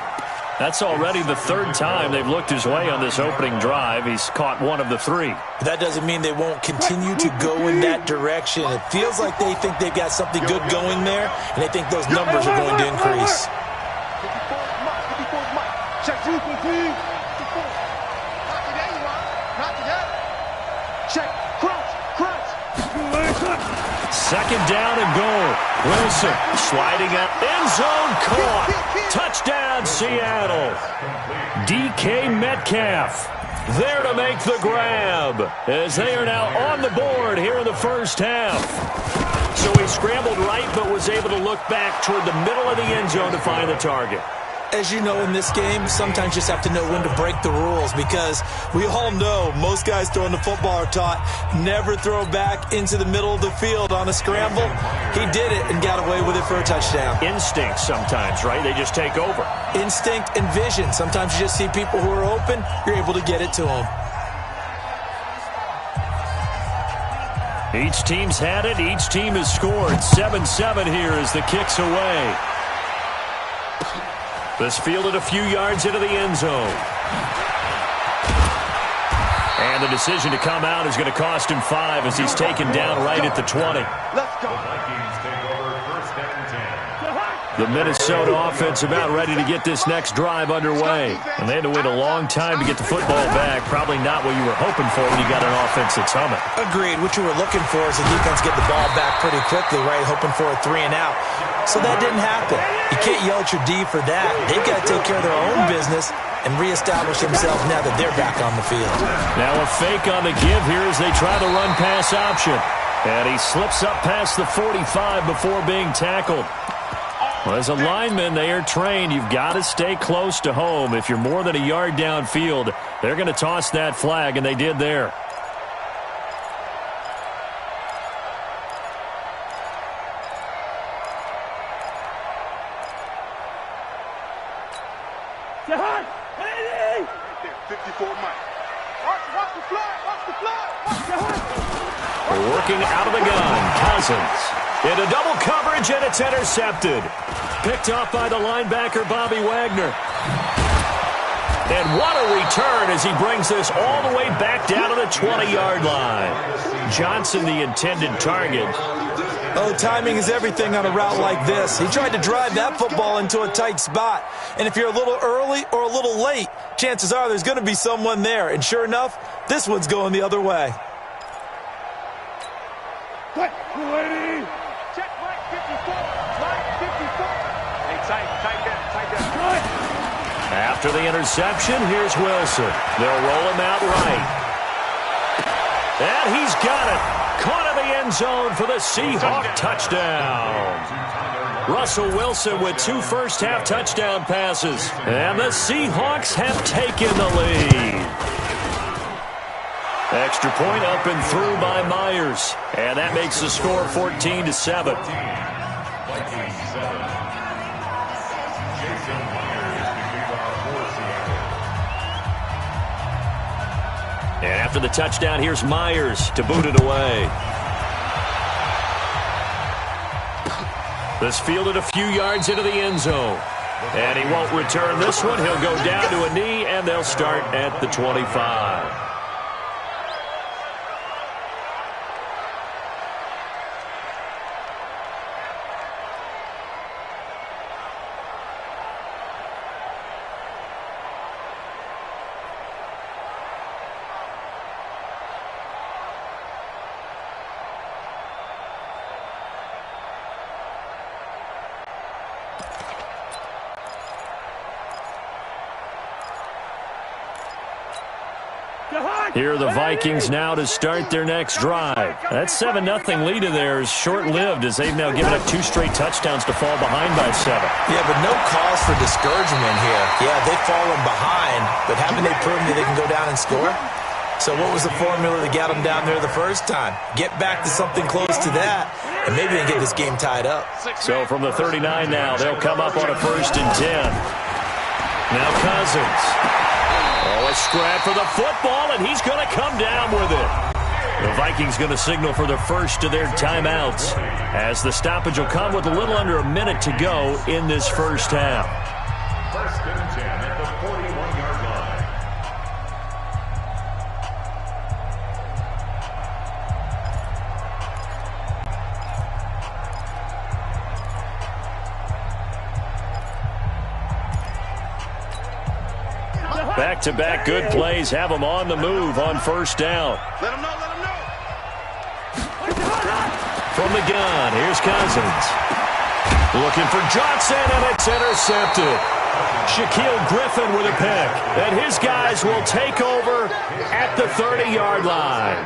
That's already the 3rd time they've looked his way on this opening drive. He's caught 1 of the 3. That doesn't mean they won't continue to go in that direction. It feels like they think they've got something good going there, and they think those numbers are going to increase. 54 Check 2. Second down and goal. Wilson sliding up. End zone caught. Touchdown, Seattle. DK Metcalf there to make the grab as they are now on the board here in the first half. So he scrambled right but was able to look back toward the middle of the end zone to find the target. As you know, in this game, sometimes you just have to know when to break the rules because we all know most guys throwing the football are taught never throw back into the middle of the field on a scramble. He did it and got away with it for a touchdown. Instinct sometimes, right? They just take over. Instinct and vision. Sometimes you just see people who are open, you're able to get it to them. Each team's had it. Each team has scored. 7-7 here as the kick's away. This fielded a few yards into the end zone. And the decision to come out is going to cost him 5 as he's taken down right at the 20. Let's go. Vikings take over first and 10. The Minnesota offense about ready to get this next drive underway. And they had to wait a long time to get the football back. Probably not what you were hoping for when you got an offense that's humming. Agreed. What you were looking for is the defense get the ball back pretty quickly, right? Hoping for a 3 and out. So that didn't happen. You can't yell at your D for that. They've got to take care of their own business and reestablish themselves now that they're back on the field. Now a fake on the give here as they try the run-pass option. And he slips up past the 45 before being tackled. Well, as a lineman, they are trained. You've got to stay close to home. If you're more than a yard downfield, they're going to toss that flag, and they did there. Right there, 54 Mike. Watch the flag, watch the flag. Working out of the gun, Cousins. Into double coverage, and it's intercepted. Picked off by the linebacker, Bobby Wagner. And what a return as he brings this all the way back down to the 20-yard line. Johnson, the intended target. Oh, timing is everything on a route like this. He tried to drive that football into a tight spot. And if you're a little early or a little late, chances are there's going to be someone there. And sure enough, this one's going the other way. Check right 54. Right 54. Hey, tight down. After the interception, here's Wilson. They'll roll him out right. And he's got it. Caught in the end zone for the Seahawk touchdown. Russell Wilson with 2 first-half touchdown passes. And the Seahawks have taken the lead. Extra point up and through by Myers. And that makes the score 14-7. Vikings 7. Jason Myers to kick off for Seattle. And after the touchdown, here's Myers to boot it away. This fielded a few yards into the end zone. And he won't return this one. He'll go down to a knee, and they'll start at the 25. Here are the Vikings now to start their next drive. That 7-0 lead of theirs short-lived as they've now given up 2 straight touchdowns to fall behind by 7. Yeah, but no cause for discouragement here. Yeah, they've fallen behind, but haven't they proven that they can go down and score? So what was the formula that got them down there the first time? Get back to something close to that, and maybe they can get this game tied up. So from the 39 now, they'll come up on a 1st and 10. Now Cousins. Oh, a scrap for the football, and he's going to come down with it. The Vikings going to signal for the first of their timeouts as the stoppage will come with a little under a minute to go in this first half. 1st and 10 at the 41-yard line. Back-to-back good plays have them on the move on 1st down. Let him know. from the gun. Here's Cousins. Looking for Johnson, and it's intercepted. Shaquille Griffin with a pick. And his guys will take over at the 30-yard line.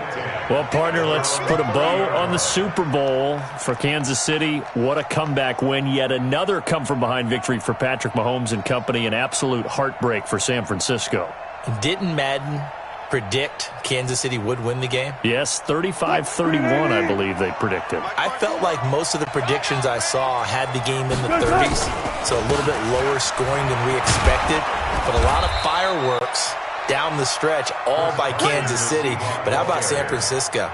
Well, partner, let's put a bow on the Super Bowl for Kansas City. What a comeback win. Yet another come-from-behind victory for Patrick Mahomes and company. An absolute heartbreak for San Francisco. Didn't Madden predict Kansas City would win the game? Yes, 35-31, I believe they predicted. I felt like most of the predictions I saw had the game in the 30s, so a little bit lower scoring than we expected, but a lot of fireworks down the stretch, all by Kansas City. But how about San Francisco?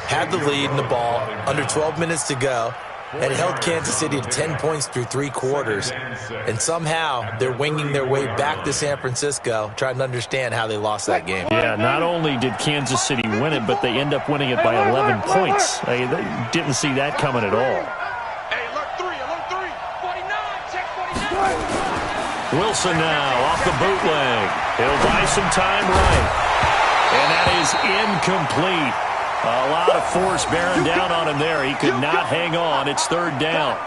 Had the lead in the ball, under 12 minutes to go, and held Kansas City to 10 points through 3 quarters. And somehow they're winging their way back to San Francisco, trying to understand how they lost that game. Yeah, not only did Kansas City win it, but they end up winning it by 11 points. They didn't see that coming at all. Hey, alert 3, 49, check 49. Wilson now off the bootleg. He'll buy some time right. And that is incomplete. A lot of force bearing down on him there. He could not hang on. It's 3rd down.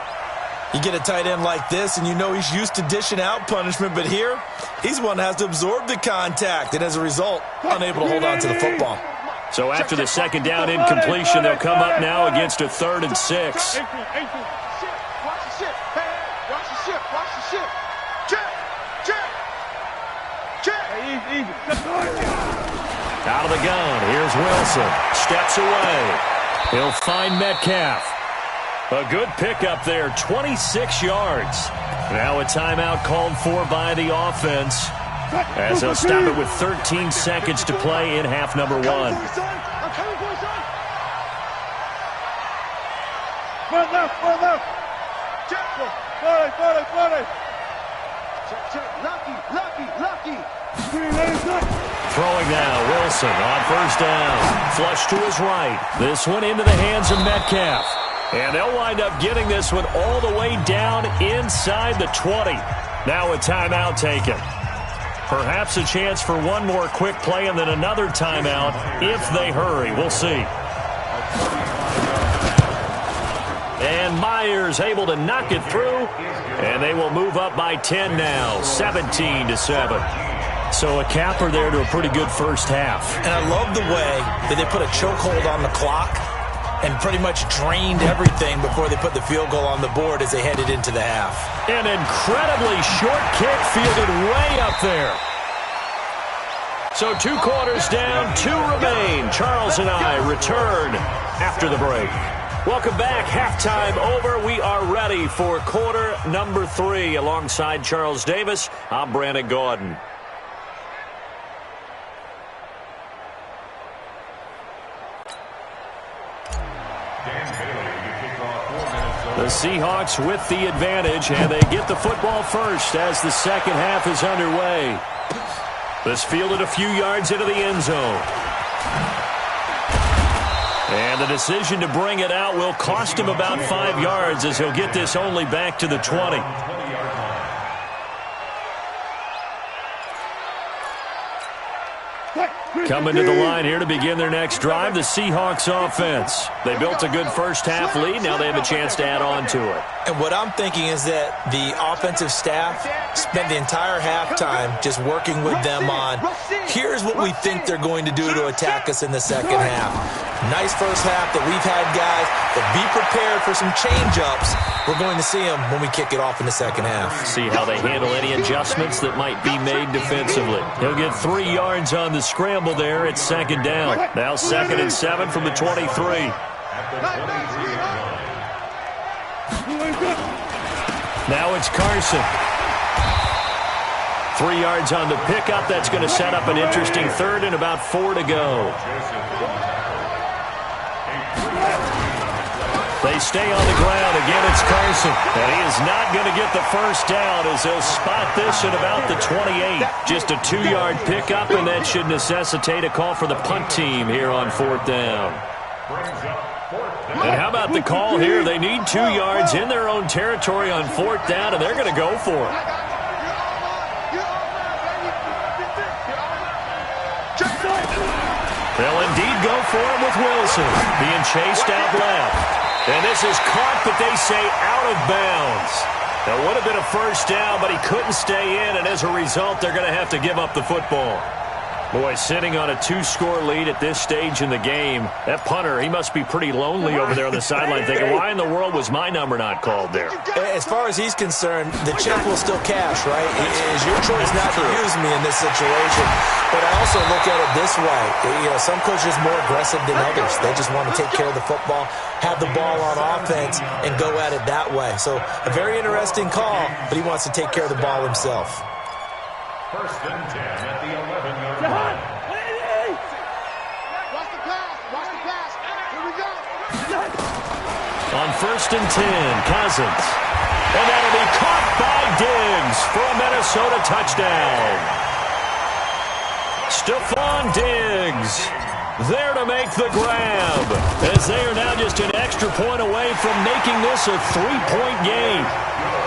You get a tight end like this, and you know he's used to dishing out punishment, but here, he's one that has to absorb the contact, and as a result, unable to hold on to the football. So after the 2nd down incompletion, they'll come up now against a 3rd and 6. Watch the ship. Hey, watch the ship. Watch the ship. Check. Easy. Out of the gun, here's Wilson. Steps away. He'll find Metcalf. A good pickup there, 26 yards. Now a timeout called for by the offense, as they'll stop it with 13 seconds to play in half number 1. I'm coming for you, son. Run left. Check. 40. Check. Lucky. Throwing now, Wilson on 1st down. Flush to his right. This one into the hands of Metcalf. And they'll wind up getting this one all the way down inside the 20. Now a timeout taken. Perhaps a chance for one more quick play and then another timeout if they hurry. We'll see. And Myers able to knock it through. And they will move up by 10 now, 17-7. So a capper there to a pretty good first half. And I love the way that they put a chokehold on the clock and pretty much drained everything before they put the field goal on the board as they headed into the half. An incredibly short kick fielded way up there. So 2 quarters down, 2 remain. Charles and I return after the break. Welcome back. Halftime over. We are ready for quarter number 3. Alongside Charles Davis, I'm Brandon Gaudin. The Seahawks with the advantage, and they get the football first as the second half is underway. This fielded a few yards into the end zone. And the decision to bring it out will cost him about 5 yards as he'll get this only back to the 20. Coming to the line here to begin their next drive, the Seahawks offense. They built a good first half lead. Now they have a chance to add on to it. And what I'm thinking is that the offensive staff spent the entire halftime just working with them on, here's what we think they're going to do to attack us in the second half. Nice first half that we've had, guys, but be prepared for some change-ups. We're going to see them when we kick it off in the second half. See how they handle any adjustments that might be made defensively. He'll get 3 yards on the scramble there. It's 2nd down. Now 2nd and 7 from the 23. Now it's Carson. 3 yards on the pickup. That's going to set up an interesting 3rd and about 4 to go. They stay on the ground. Again, it's Carson. And he is not going to get the first down as they'll spot this at about the 28. Just a 2-yard pickup, and that should necessitate a call for the punt team here on 4th down. And how about the call here? They need 2 yards in their own territory on 4th down, and they're going to go for it. They'll indeed go for it with Wilson being chased out left. And this is caught, but they say out of bounds. That would have been a first down, but he couldn't stay in, and as a result, they're going to have to give up the football. Boy, sitting on a 2-score lead at this stage in the game, that punter, he must be pretty lonely over there on the sideline thinking, why in the world was my number not called there? As far as he's concerned, the check will still cash, right? It is your choice not to use me in this situation. But I also look at it this way. You know, some coaches are more aggressive than others. They just want to take care of the football, have the ball on offense, and go at it that way. So a very interesting call, but he wants to take care of the ball himself. First and 10 at the 11-yard line. Watch the pass. Watch the pass. Here we go. On first and 10, Cousins. And that'll be caught by Diggs for a Minnesota touchdown. Stephon Diggs there to make the grab, as they are now just an extra point away from making this a 3-point game.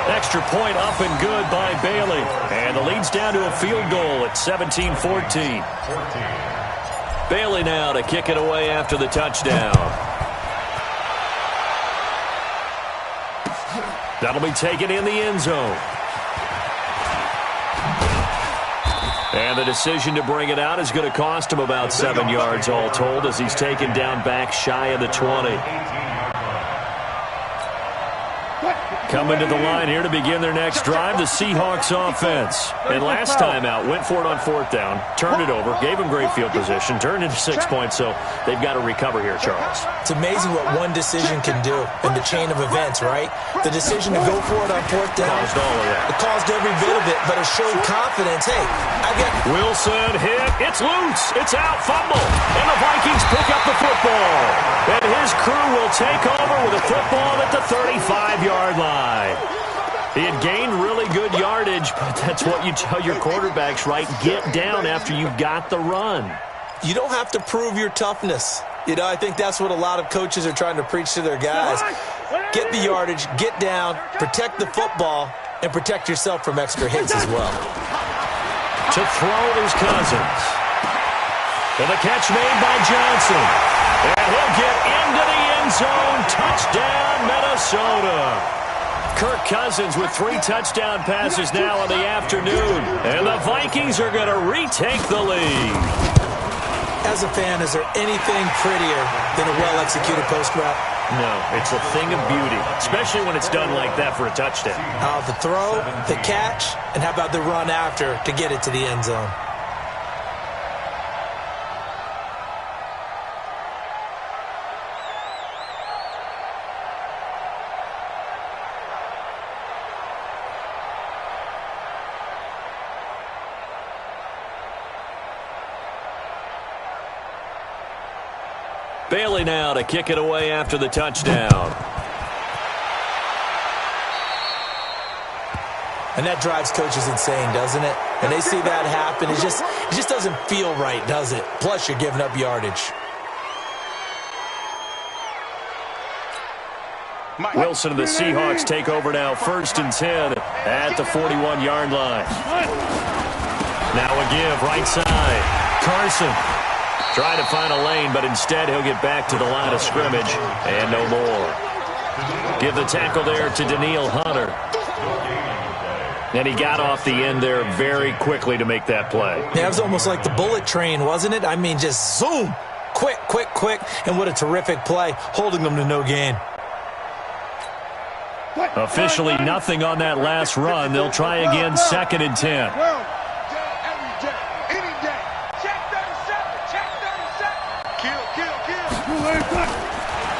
Extra point up and good by Bailey. And the lead's down to a field goal at 17-14. Bailey now to kick it away after the touchdown. That'll be taken in the end zone. And the decision to bring it out is going to cost him about 7 yards all told, as he's taken down back shy of the 20. Coming to the line here to begin their next drive, the Seahawks offense. And last time out, went for it on fourth down, turned it over, gave them great field position, turned into 6 points, so they've got to recover here, Charles. It's amazing what one decision can do in the chain of events, right? The decision to go for it on fourth down. Caused all of that. It caused every bit of it, but it showed confidence. Hey, I got Wilson hit. It's loose. It's out. Fumble. And the Vikings pick up the football. And his crew will take over with a football at the 35-yard line. He had gained really good yardage, but that's what you tell your quarterbacks, right? Get down after you got the run. You don't have to prove your toughness. You know, I think that's what a lot of coaches are trying to preach to their guys. Get the yardage, get down, protect the football, and protect yourself from extra hits as well. To throw is Cousins. And the catch made by Johnson. And he'll get into the end zone. Touchdown, Minnesota. Kirk Cousins with 3 touchdown passes now in the afternoon. And the Vikings are going to retake the lead. As a fan, is there anything prettier than a well-executed post route? No, it's a thing of beauty, especially when it's done like that for a touchdown. The throw, the catch, and how about the run after to get it to the end zone? Bailey now to kick it away after the touchdown. And that drives coaches insane, doesn't it? And they see that happen. It just doesn't feel right, does it? Plus, you're giving up yardage. Wilson and the Seahawks take over now, first and 10 at the 41-yard line. Now a give, right side. Carson trying to find a lane, but instead he'll get back to the line of scrimmage and no more. Give the tackle there to Danielle Hunter. And he got off the end there very quickly to make that play. Yeah, it was almost like the bullet train, wasn't it? I mean, just zoom. Quick, quick, quick. And what a terrific play, holding them to no gain. Officially nothing on that last run. They'll try again, second and 10.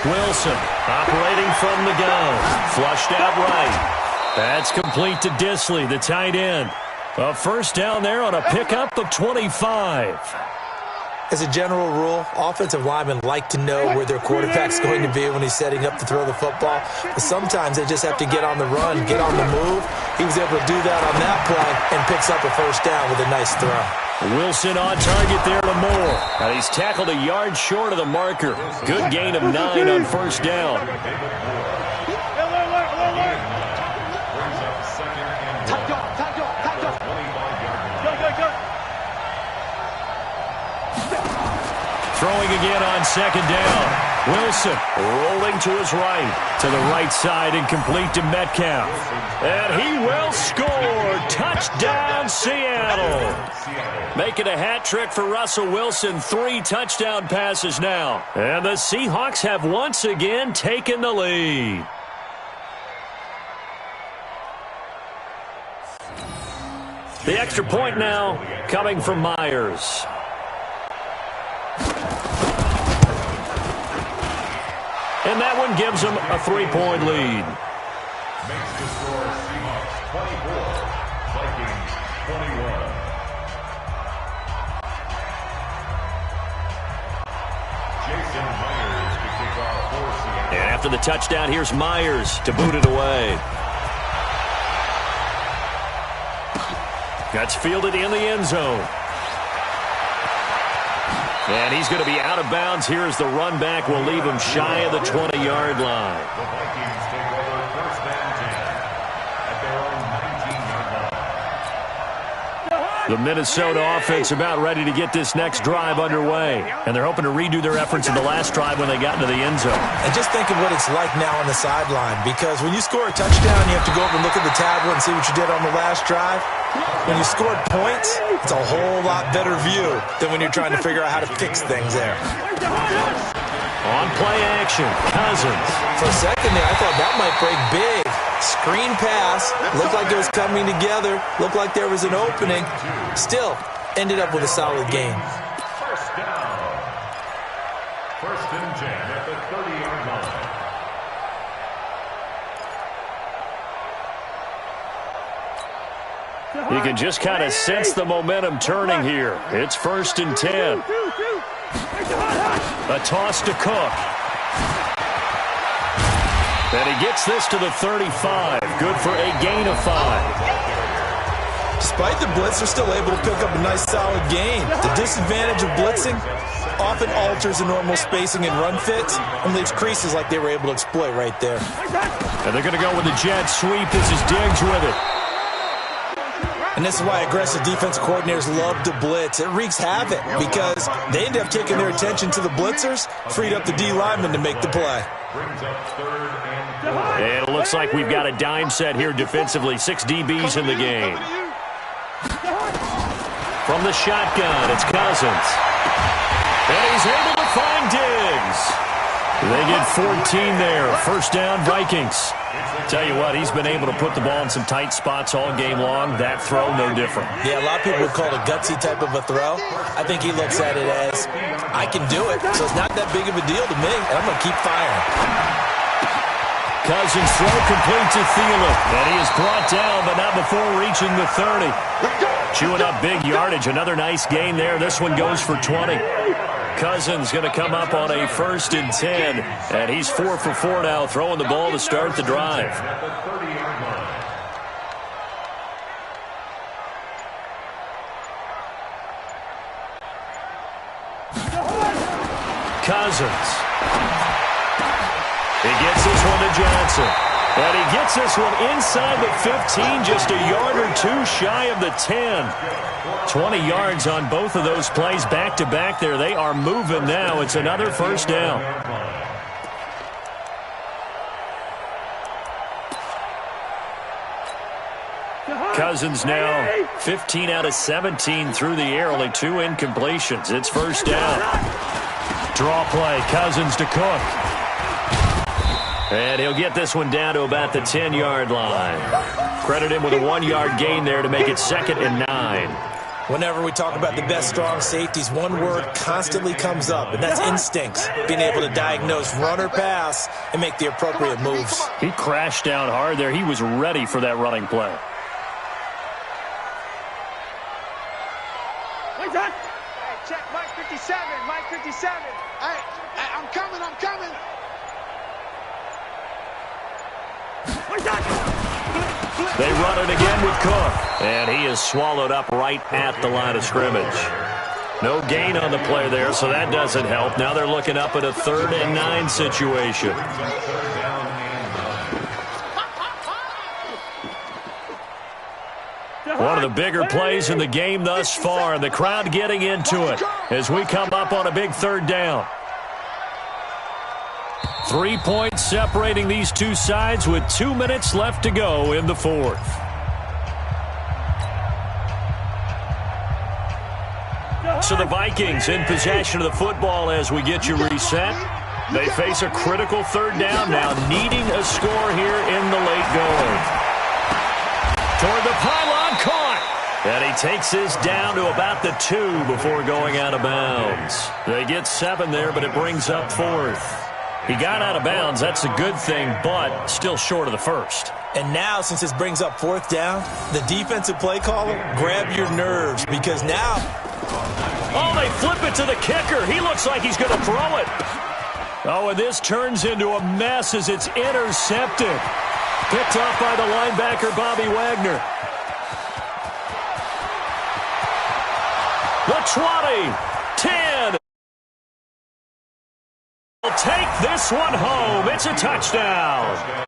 Wilson operating from the gun. Flushed out right. That's complete to Disley, the tight end. A first down there on a pickup of 25. As a general rule, offensive linemen like to know where their quarterback's going to be when he's setting up to throw the football. But sometimes they just have to get on the run, get on the move. He was able to do that on that play and picks up a first down with a nice throw. Wilson on target there to Moore. And he's tackled a yard short of the marker. Good gain of 9 on first down. Throwing again on second down. Wilson rolling to his right. To the right side and complete to Metcalf. And he will score. Touchdown, Seattle. Making a hat trick for Russell Wilson. 3 touchdown passes now. And the Seahawks have once again taken the lead. The extra point now coming from Myers. And that one gives them a 3-point lead. Makes the score Seahawks 24, Vikings 21. Jason Myers to kick off for Seattle. And after the touchdown, here's Myers to boot it away. That's fielded in the end zone. And he's going to be out of bounds here as the run back will leave him shy of the 20-yard line. The Vikings take over first and 10 at their own 19-yard line. The Minnesota offense about ready to get this next drive underway. And they're hoping to redo their efforts in the last drive when they got into the end zone. And just think of what it's like now on the sideline, because when you score a touchdown, you have to go over and look at the tablet and see what you did on the last drive. When you scored points, it's a whole lot better view than when you're trying to figure out how to fix things there. On play action, Cousins. For a second there, I thought that might break big. Screen pass, looked like it was coming together, looked like there was an opening. Still, ended up with a solid game. First down. First and 10 at the 30-yard line. You can just kind of sense the momentum turning here. It's first and 10. A toss to Cook. And he gets this to the 35. Good for a gain of 5. Despite the blitz, they're still able to pick up a nice solid gain. The disadvantage of blitzing often alters the normal spacing and run fits and leaves creases like they were able to exploit right there. And they're going to go with the jet sweep. This is Diggs with it. And this is why aggressive defensive coordinators love to blitz. It wreaks havoc because they end up taking their attention to the blitzers, freed up the D lineman to make the play. Brings up third and 4. And it looks like we've got a dime set here defensively. 6 DBs in the game. From the shotgun, it's Cousins. And he's able to find Diggs. They get 14 there. First down, Vikings. Tell you what, he's been able to put the ball in some tight spots all game long. That throw, no different. Yeah, a lot of people would call it a gutsy type of a throw. I think he looks at it as, I can do it, so it's not that big of a deal to me, and I'm going to keep firing. Cousins throw complete to Thielen. And he is brought down, but not before reaching the 30. Chewing up big yardage. Another nice gain there. This one goes for 20. Cousins going to come up on a first and 10. And he's 4 for 4 now, throwing the ball to start the drive. Cousins. He gets this one to Johnson. And he gets this one inside the 15, just a yard or two shy of the 10. 20 yards on both of those plays back-to-back there. They are moving now. It's another first down. Cousins now 15 out of 17 through the air, only 2 incompletions. It's first down. Draw play, Cousins to Cook. And he'll get this one down to about the 10-yard line. Credit him with a 1-yard gain there to make it 2nd and 9. Whenever we talk about the best strong safeties, one word constantly comes up, and that's instincts. Being able to diagnose run or pass and make the appropriate moves. He crashed down hard there. He was ready for that running play. Hey, check Mike 57, Mike 57. Hey, I'm coming. They run it again with Cook. And he is swallowed up right at the line of scrimmage. No gain on the play there, so that doesn't help. Now they're looking up at a 3rd and 9 situation. One of the bigger plays in the game thus far, and the crowd getting into it as we come up on a big 3rd down. 3 points separating these two sides with 2 minutes left to go in the fourth. So the Vikings in possession of the football as we get you reset. They face a critical third down now, needing a score here in the late going. Toward the pylon, caught. And he takes this down to about the 2 before going out of bounds. They get 7 there, but it brings up 4th. He got out of bounds. That's a good thing, but still short of the first. And now, since this brings up 4th down, the defensive play caller, grab your nerves because now... Oh, they flip it to the kicker. He looks like he's going to throw it. Oh, and this turns into a mess as it's intercepted. Picked off by the linebacker, Bobby Wagner. The 20, 10. Will take this one home. It's a touchdown.